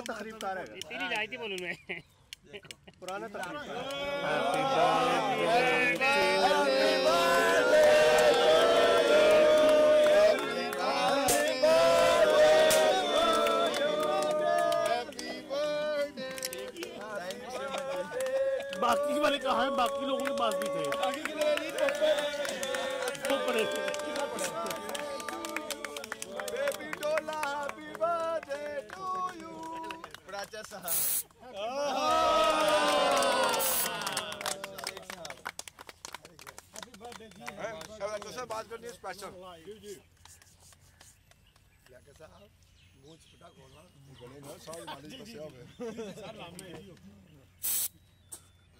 पुराना तकरीब तार है, तेरी जाती बोलूं मैं, पुराना तकरीब। बाकी वाले कहाँ हैं? बाकी लोगों के पास भी थे। बात करनी है स्पेशल।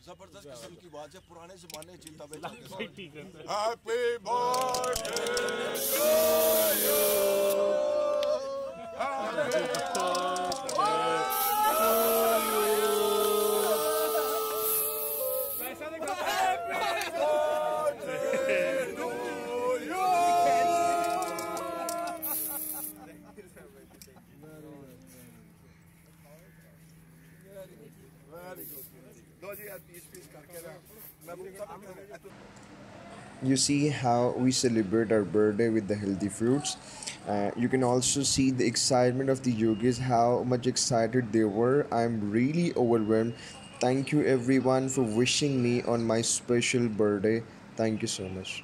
जबरदस्त किस्म की बात है, पुराने जमाने चिंता में। Happy birthday to you, You see how we celebrate our birthday with the healthy fruits. You can also see the excitement of the yogis, how much excited they were. I'm really overwhelmed. Thank you everyone for wishing me on my special birthday. Thank you so much.